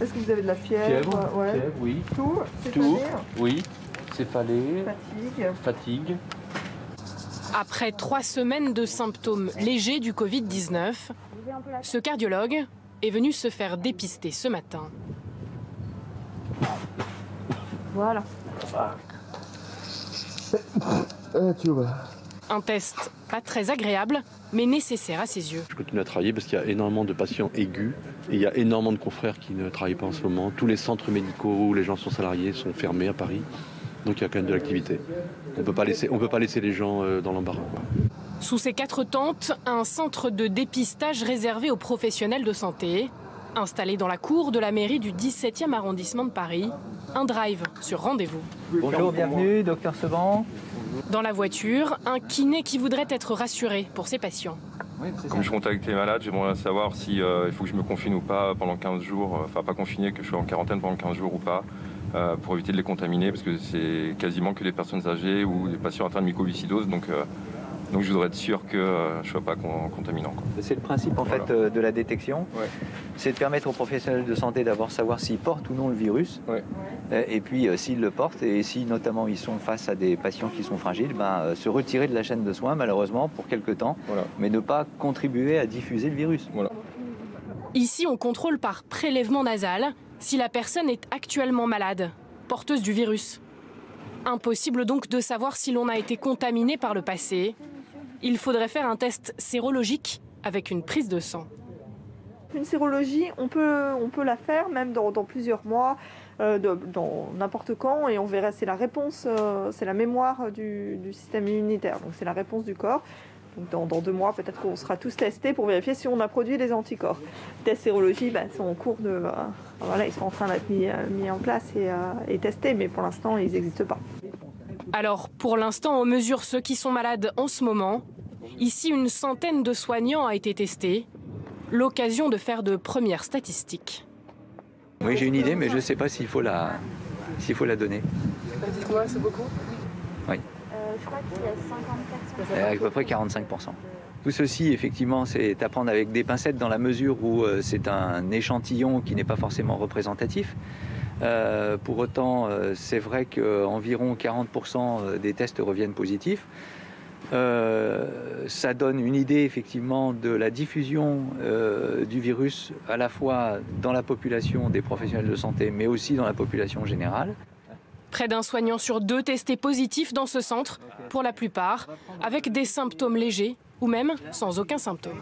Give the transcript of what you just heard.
Est-ce que vous avez de la fièvre? Ouais. Fièvre, oui. Tout? Céphalée? Oui. Céphalée. Fatigue. Après 3 semaines de symptômes légers du Covid-19, ce cardiologue est venu se faire dépister ce matin. Voilà. Un test pas très agréable, mais nécessaire à ses yeux. Je continue à travailler parce qu'il y a énormément de patients aigus et il y a énormément de confrères qui ne travaillent pas en ce moment. Tous les centres médicaux où les gens sont salariés sont fermés à Paris, donc il y a quand même de l'activité. On ne peut pas laisser les gens dans l'embarras. Sous ces 4 tentes, un centre de dépistage réservé aux professionnels de santé. Installé dans la cour de la mairie du 17e arrondissement de Paris, un drive sur rendez-vous. Bonjour, bienvenue, docteur Seban. Dans la voiture, un kiné qui voudrait être rassuré pour ses patients. Comme je contacte les malades, j'aimerais savoir si il faut que je me confine ou pas pendant 15 jours, enfin pas confiné, que je sois en quarantaine pendant 15 jours ou pas, pour éviter de les contaminer, parce que c'est quasiment que des personnes âgées ou des patients atteints de mycoviscidose, donc je voudrais être sûr que je ne sois pas contaminant. C'est le principe en fait de la détection, c'est de permettre aux professionnels de santé d'abord savoir s'ils portent ou non le virus, et puis s'ils le portent, et si notamment ils sont face à des patients qui sont fragiles, se retirer de la chaîne de soins malheureusement pour quelque temps, mais ne pas contribuer à diffuser le virus. Ici, on contrôle par prélèvement nasal si la personne est actuellement malade, porteuse du virus. Impossible donc de savoir si l'on a été contaminé par le passé. Il faudrait faire un test sérologique avec une prise de sang. Une sérologie, on peut la faire même dans plusieurs mois, dans n'importe quand, et on verra, c'est la réponse, c'est la mémoire du système immunitaire, donc c'est la réponse du corps. Donc dans 2 mois, peut-être qu'on sera tous testés pour vérifier si on a produit les anticorps. Les tests sérologie sont en cours de... ils sont en train d'être mis en place et testés, mais pour l'instant, ils n'existent pas. Alors, pour l'instant, on mesure ceux qui sont malades en ce moment. Ici, une centaine de soignants a été testés. L'occasion de faire de premières statistiques. Oui, j'ai une idée, mais je ne sais pas s'il faut la donner. Dites-moi, c'est beaucoup? Oui. Je crois qu'il y a 50%. À peu près 45%. Tout ceci, effectivement, c'est à prendre avec des pincettes dans la mesure où c'est un échantillon qui n'est pas forcément représentatif. Pour autant, c'est vrai qu'environ 40% des tests reviennent positifs. Ça donne une idée effectivement de la diffusion du virus à la fois dans la population des professionnels de santé, mais aussi dans la population générale. Près d'un soignant sur 2 testés positifs dans ce centre, pour la plupart avec des symptômes légers ou même sans aucun symptôme.